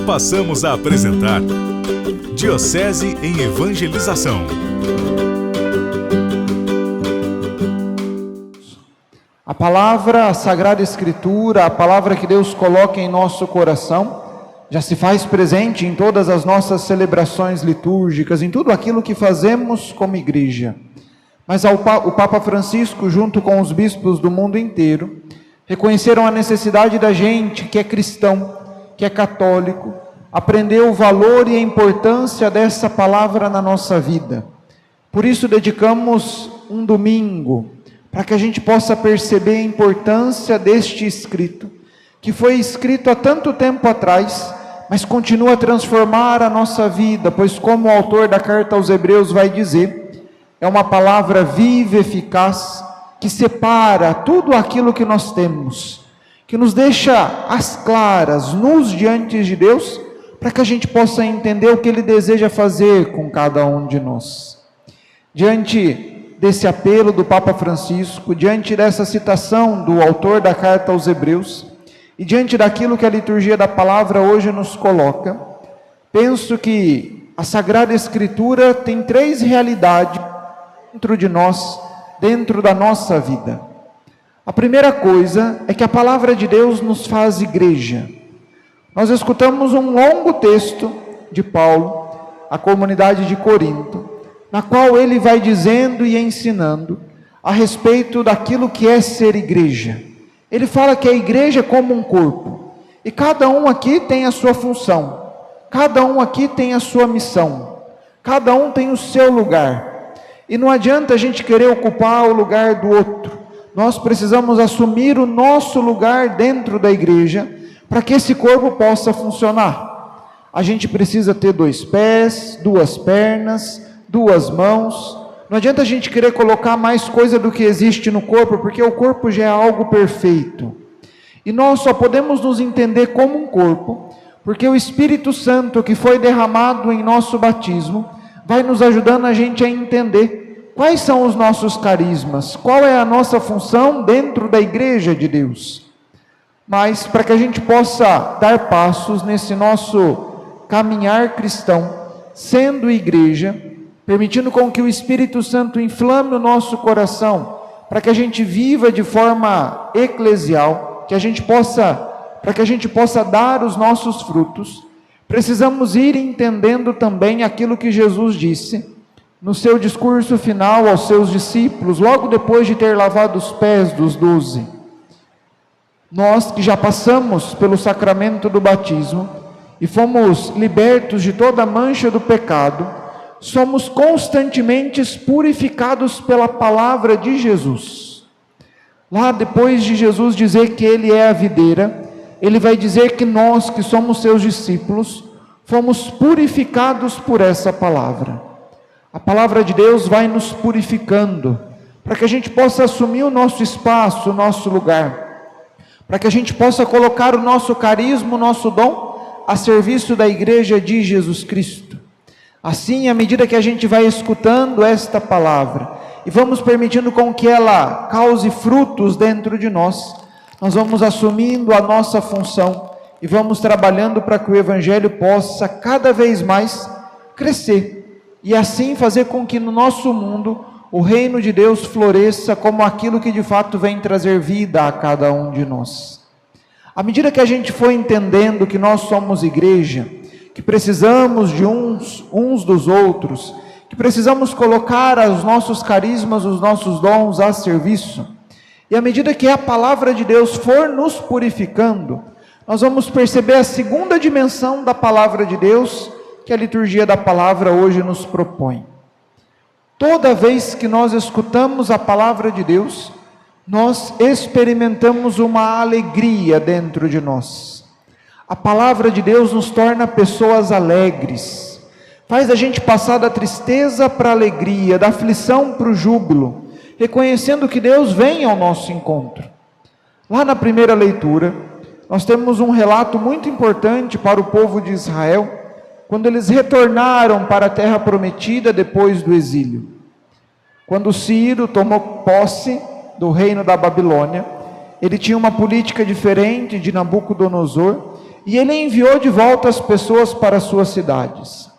Passamos a apresentar Diocese em Evangelização. A palavra, a Sagrada Escritura, a palavra que Deus coloca em nosso coração, já se faz presente em todas as nossas celebrações litúrgicas, em tudo aquilo que fazemos como igreja. Mas o Papa Francisco, junto com os bispos do mundo inteiro, reconheceram a necessidade da gente que é cristão, que é católico, aprender o valor e a importância dessa palavra na nossa vida. Por isso dedicamos um domingo, para que a gente possa perceber a importância deste escrito, que foi escrito há tanto tempo atrás, mas continua a transformar a nossa vida, pois como o autor da carta aos Hebreus vai dizer, é uma palavra viva, eficaz, que separa tudo aquilo que nós temos, que nos deixa às claras, nus diante de Deus, para que a gente possa entender o que Ele deseja fazer com cada um de nós. Diante desse apelo do Papa Francisco, diante dessa citação do autor da carta aos Hebreus, e diante daquilo que a liturgia da palavra hoje nos coloca, penso que a Sagrada Escritura tem três realidades dentro de nós, dentro da nossa vida. A primeira coisa é que a palavra de Deus nos faz igreja. Nós escutamos um longo texto de Paulo, à comunidade de Corinto, na qual ele vai dizendo e ensinando a respeito daquilo que é ser igreja. Ele fala que a igreja é como um corpo, e cada um aqui tem a sua função, cada um aqui tem a sua missão, cada um tem o seu lugar, e não adianta a gente querer ocupar o lugar do outro. Nós precisamos assumir o nosso lugar dentro da igreja, para que esse corpo possa funcionar. A gente precisa ter 2 pés, 2 pernas, 2 mãos. Não adianta a gente querer colocar mais coisa do que existe no corpo, porque o corpo já é algo perfeito. E nós só podemos nos entender como um corpo, porque o Espírito Santo que foi derramado em nosso batismo, vai nos ajudando a gente a entender quais são os nossos carismas, qual é a nossa função dentro da igreja de Deus. Mas para que a gente possa dar passos nesse nosso caminhar cristão, sendo igreja, permitindo com que o Espírito Santo inflame o nosso coração, para que a gente viva de forma eclesial, para que a gente possa dar os nossos frutos, precisamos ir entendendo também aquilo que Jesus disse no seu discurso final aos seus discípulos, logo depois de ter lavado os pés dos 12. Nós que já passamos pelo sacramento do batismo e fomos libertos de toda a mancha do pecado, somos constantemente purificados pela palavra de Jesus. Lá depois de Jesus dizer que Ele é a videira, Ele vai dizer que nós que somos seus discípulos, fomos purificados por essa palavra. A palavra de Deus vai nos purificando, para que a gente possa assumir o nosso espaço, o nosso lugar, para que a gente possa colocar o nosso carisma, o nosso dom, a serviço da igreja de Jesus Cristo. Assim, à medida que a gente vai escutando esta palavra, e vamos permitindo com que ela cause frutos dentro de nós, nós vamos assumindo a nossa função, e vamos trabalhando para que o Evangelho possa cada vez mais crescer, e assim fazer com que no nosso mundo, o reino de Deus floresça como aquilo que de fato vem trazer vida a cada um de nós. À medida que a gente for entendendo que nós somos igreja, que precisamos de uns dos outros, que precisamos colocar os nossos carismas, os nossos dons a serviço, e à medida que a palavra de Deus for nos purificando, nós vamos perceber a segunda dimensão da palavra de Deus, que a liturgia da palavra hoje nos propõe. Toda vez que nós escutamos a palavra de Deus, nós experimentamos uma alegria dentro de nós. A palavra de Deus nos torna pessoas alegres, faz a gente passar da tristeza para a alegria, da aflição para o júbilo, reconhecendo que Deus vem ao nosso encontro. Lá na primeira leitura, nós temos um relato muito importante para o povo de Israel, quando eles retornaram para a terra prometida depois do exílio. Quando Ciro tomou posse do reino da Babilônia, ele tinha uma política diferente de Nabucodonosor, e ele enviou de volta as pessoas para suas cidades.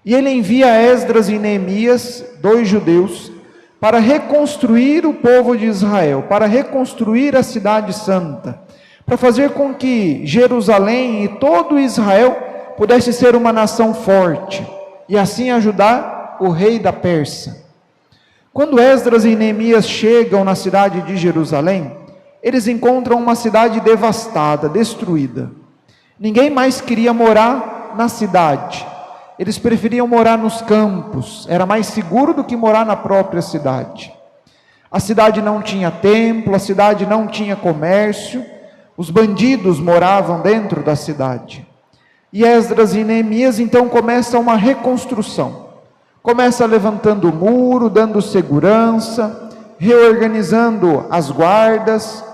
E ele envia Esdras e Neemias, 2 judeus, para reconstruir o povo de Israel, para reconstruir a cidade santa, para fazer com que Jerusalém e todo Israel pudesse ser uma nação forte, e assim ajudar o rei da Pérsia. Quando Esdras e Neemias chegam na cidade de Jerusalém, eles encontram uma cidade devastada, destruída. Ninguém mais queria morar na cidade. Eles preferiam morar nos campos, era mais seguro do que morar na própria cidade. A cidade não tinha templo, a cidade não tinha comércio, os bandidos moravam dentro da cidade. E Esdras e Neemias então começam uma reconstrução. Começa levantando o muro, dando segurança, reorganizando as guardas.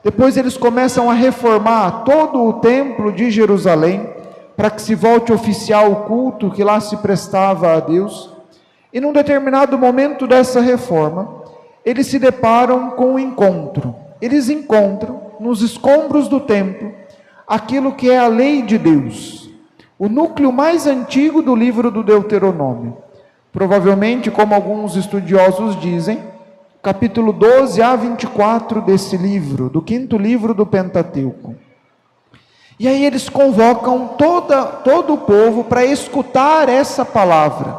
Depois eles começam a reformar todo o templo de Jerusalém, para que se volte oficial o culto que lá se prestava a Deus. E num determinado momento dessa reforma, eles se deparam com um encontro. Eles encontram nos escombros do templo aquilo que é a lei de Deus, o núcleo mais antigo do livro do Deuteronômio. Provavelmente, como alguns estudiosos dizem, capítulo 12 a 24 desse livro, do 5º livro do Pentateuco. E aí eles convocam todo o povo para escutar essa palavra.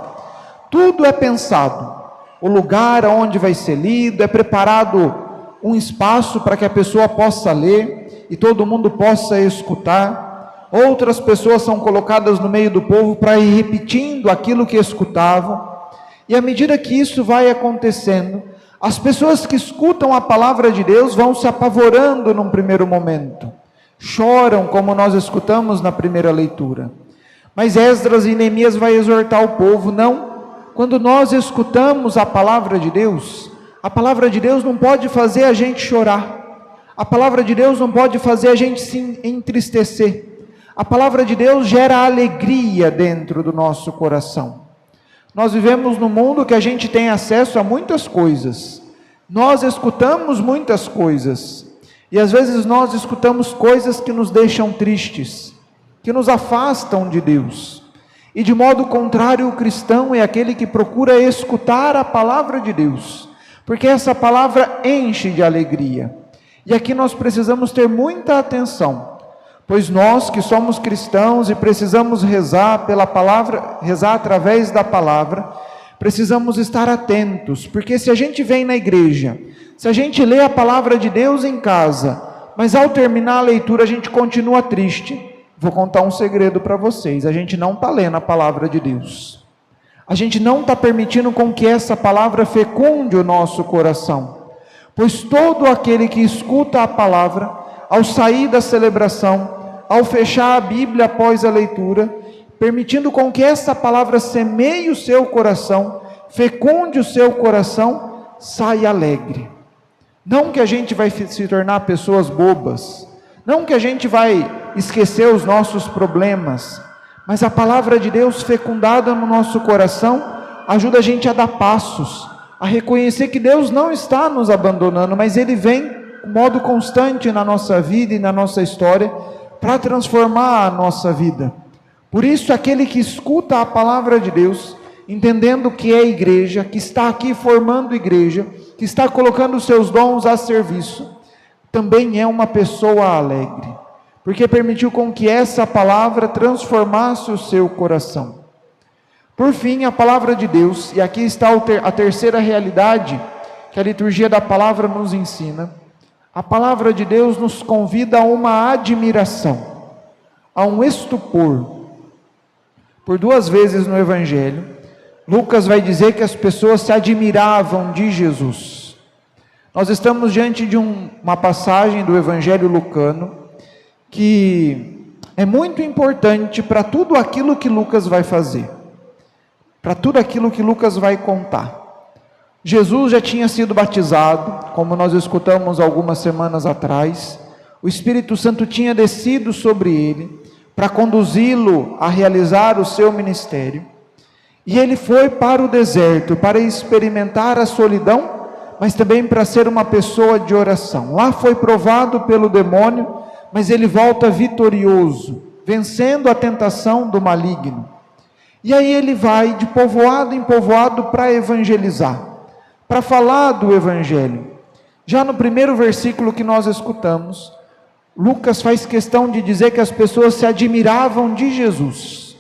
Tudo é pensado. O lugar onde vai ser lido, é preparado um espaço para que a pessoa possa ler e todo mundo possa escutar. Outras pessoas são colocadas no meio do povo para ir repetindo aquilo que escutavam. E à medida que isso vai acontecendo, as pessoas que escutam a palavra de Deus vão se apavorando num primeiro momento. Choram, como nós escutamos na primeira leitura. Mas Esdras e Neemias vai exortar o povo, não. Quando nós escutamos a palavra de Deus não pode fazer a gente chorar. A palavra de Deus não pode fazer a gente se entristecer. A palavra de Deus gera alegria dentro do nosso coração. Nós vivemos num mundo que a gente tem acesso a muitas coisas. Nós escutamos muitas coisas. E às vezes nós escutamos coisas que nos deixam tristes, que nos afastam de Deus. E de modo contrário, o cristão é aquele que procura escutar a palavra de Deus, porque essa palavra enche de alegria. E aqui nós precisamos ter muita atenção, pois nós que somos cristãos e precisamos rezar pela palavra, rezar através da palavra, precisamos estar atentos, porque se a gente vem na igreja, se a gente lê a palavra de Deus em casa, mas ao terminar a leitura a gente continua triste, vou contar um segredo para vocês, a gente não está lendo a palavra de Deus. A gente não está permitindo com que essa palavra fecunde o nosso coração. Pois todo aquele que escuta a palavra, ao sair da celebração, ao fechar a Bíblia após a leitura, permitindo com que essa palavra semeie o seu coração, fecunde o seu coração, sai alegre. Não que a gente vai se tornar pessoas bobas, não que a gente vai esquecer os nossos problemas, mas a palavra de Deus fecundada no nosso coração ajuda a gente a dar passos, a reconhecer que Deus não está nos abandonando, mas Ele vem de modo constante na nossa vida e na nossa história para transformar a nossa vida. Por isso, aquele que escuta a palavra de Deus, entendendo que é igreja, que está aqui formando igreja, que está colocando os seus dons a serviço, também é uma pessoa alegre, porque permitiu com que essa palavra transformasse o seu coração. Por fim, a palavra de Deus, e aqui está a terceira realidade que a liturgia da palavra nos ensina. A palavra de Deus nos convida a uma admiração, a um estupor. Por 2 vezes no Evangelho, Lucas vai dizer que as pessoas se admiravam de Jesus. Nós estamos diante de uma passagem do Evangelho lucano que é muito importante para tudo aquilo que Lucas vai fazer, para tudo aquilo que Lucas vai contar. Jesus já tinha sido batizado, como nós escutamos algumas semanas atrás. O Espírito Santo tinha descido sobre ele para conduzi-lo a realizar o seu ministério. E ele foi para o deserto para experimentar a solidão, mas também para ser uma pessoa de oração. Lá foi provado pelo demônio, mas ele volta vitorioso. vencendo a tentação do maligno. E aí ele vai de povoado em povoado para evangelizar, para falar do Evangelho. Já no primeiro versículo que nós escutamos, Lucas faz questão de dizer que as pessoas se admiravam de Jesus.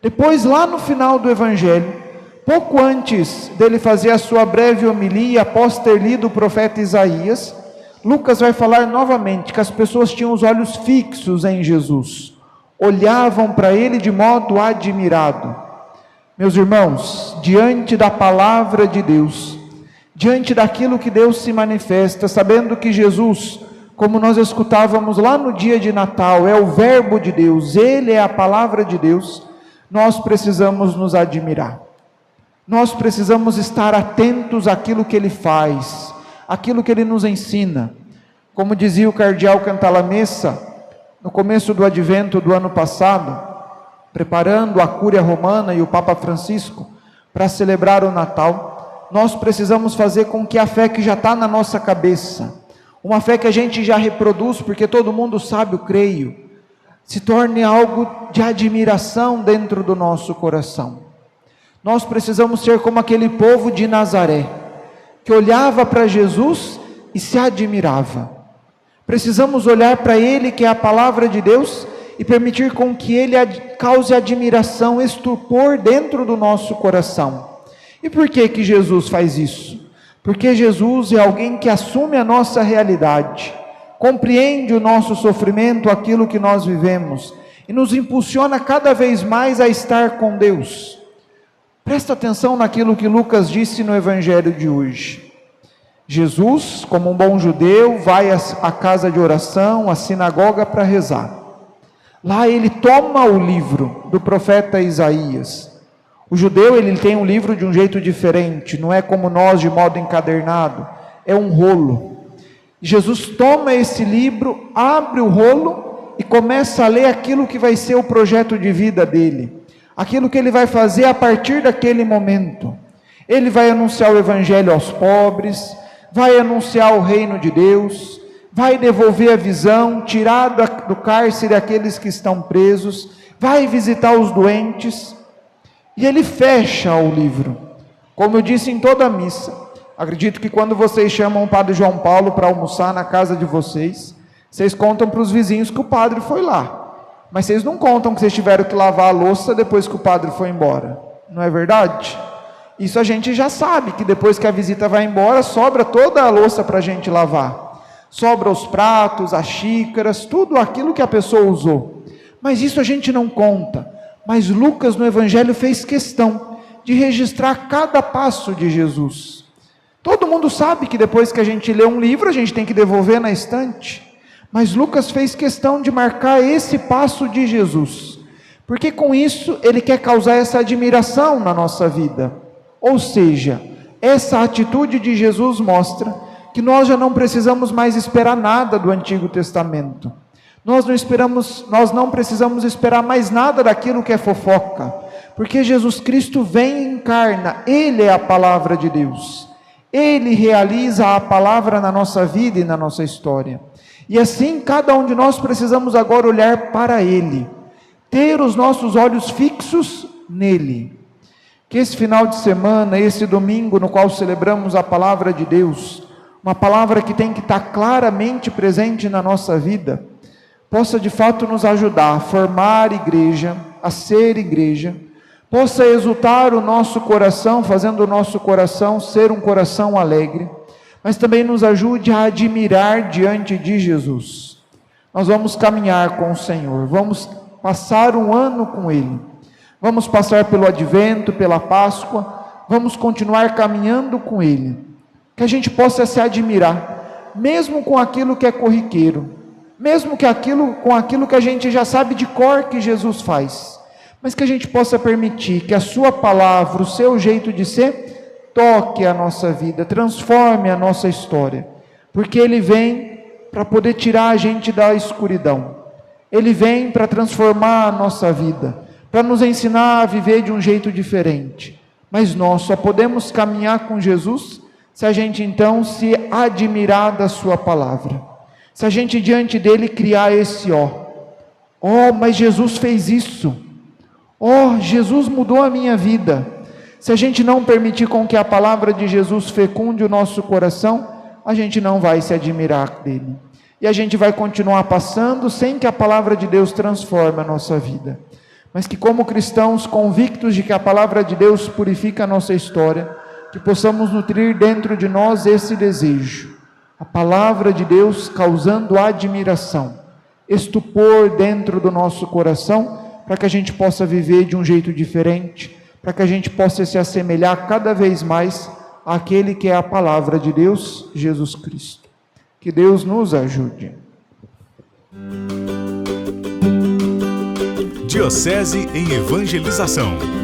Depois, lá no final do Evangelho, pouco antes dele fazer a sua breve homilia, após ter lido o profeta Isaías, Lucas vai falar novamente que as pessoas tinham os olhos fixos em Jesus, olhavam para ele de modo admirado. Meus irmãos, diante da palavra de Deus, diante daquilo que Deus se manifesta, sabendo que Jesus, como nós escutávamos lá no dia de Natal, é o verbo de Deus, ele é a palavra de Deus, nós precisamos nos admirar. Nós precisamos estar atentos àquilo que ele faz, àquilo que ele nos ensina. Como dizia o cardeal Cantalamessa, no começo do advento do ano passado, preparando a Cúria Romana e o Papa Francisco para celebrar o Natal, nós precisamos fazer com que a fé que já está na nossa cabeça, uma fé que a gente já reproduz, porque todo mundo sabe, eu creio, se torne algo de admiração dentro do nosso coração. Nós precisamos ser como aquele povo de Nazaré, que olhava para Jesus e se admirava. Precisamos olhar para ele, que é a palavra de Deus, e permitir com que ele cause admiração, estupor dentro do nosso coração. E por que Jesus faz isso? Porque Jesus é alguém que assume a nossa realidade, compreende o nosso sofrimento, aquilo que nós vivemos, e nos impulsiona cada vez mais a estar com Deus. Presta atenção naquilo que Lucas disse no Evangelho de hoje. Jesus, como um bom judeu, vai à casa de oração, à sinagoga para rezar. Lá ele toma o livro do profeta Isaías. O judeu, ele tem um livro de um jeito diferente, não é como nós, de modo encadernado, é um rolo. Jesus toma esse livro, abre o rolo e começa a ler aquilo que vai ser o projeto de vida dele, aquilo que ele vai fazer a partir daquele momento. Ele vai anunciar o evangelho aos pobres, vai anunciar o reino de Deus, vai devolver a visão, tirar do cárcere aqueles que estão presos, vai visitar os doentes, e ele fecha o livro. Como eu disse em toda a missa, acredito que quando vocês chamam o padre João Paulo para almoçar na casa de vocês, vocês contam para os vizinhos que o padre foi lá, mas vocês não contam que vocês tiveram que lavar a louça depois que o padre foi embora, não é verdade? Isso a gente já sabe, que depois que a visita vai embora, sobra toda a louça para a gente lavar. Sobra os pratos, as xícaras, tudo aquilo que a pessoa usou. Mas isso a gente não conta. Mas Lucas no Evangelho fez questão de registrar cada passo de Jesus. Todo mundo sabe que depois que a gente lê um livro, a gente tem que devolver na estante. Mas Lucas fez questão de marcar esse passo de Jesus. Porque com isso ele quer causar essa admiração na nossa vida. Ou seja, essa atitude de Jesus mostra que nós já não precisamos mais esperar nada do Antigo Testamento. Nós não precisamos esperar mais nada daquilo que é fofoca, porque Jesus Cristo vem e encarna, ele é a palavra de Deus. Ele realiza a palavra na nossa vida e na nossa história. E assim, cada um de nós precisamos agora olhar para ele, ter os nossos olhos fixos nele. Que esse final de semana, esse domingo no qual celebramos a palavra de Deus, uma palavra que tem que estar claramente presente na nossa vida, possa de fato nos ajudar a formar igreja, a ser igreja, possa exultar o nosso coração, fazendo o nosso coração ser um coração alegre, mas também nos ajude a admirar diante de Jesus. Nós vamos caminhar com o Senhor, vamos passar um ano com Ele, vamos passar pelo Advento, pela Páscoa, vamos continuar caminhando com Ele, que a gente possa se admirar, mesmo com aquilo que é corriqueiro, mesmo com aquilo que a gente já sabe de cor que Jesus faz, mas que a gente possa permitir que a sua palavra, o seu jeito de ser, toque a nossa vida, transforme a nossa história, porque Ele vem para poder tirar a gente da escuridão, Ele vem para transformar a nossa vida, para nos ensinar a viver de um jeito diferente, mas nós só podemos caminhar com Jesus se a gente então se admirar da sua palavra, se a gente diante dele criar esse Oh, mas Jesus fez isso. Oh, Jesus mudou a minha vida. Se a gente não permitir com que a palavra de Jesus fecunde o nosso coração, a gente não vai se admirar dele. E a gente vai continuar passando sem que a palavra de Deus transforme a nossa vida. Mas que como cristãos convictos de que a palavra de Deus purifica a nossa história, que possamos nutrir dentro de nós esse desejo. A palavra de Deus causando admiração, estupor dentro do nosso coração, para que a gente possa viver de um jeito diferente, para que a gente possa se assemelhar cada vez mais àquele que é a palavra de Deus, Jesus Cristo. Que Deus nos ajude. Diocese em Evangelização.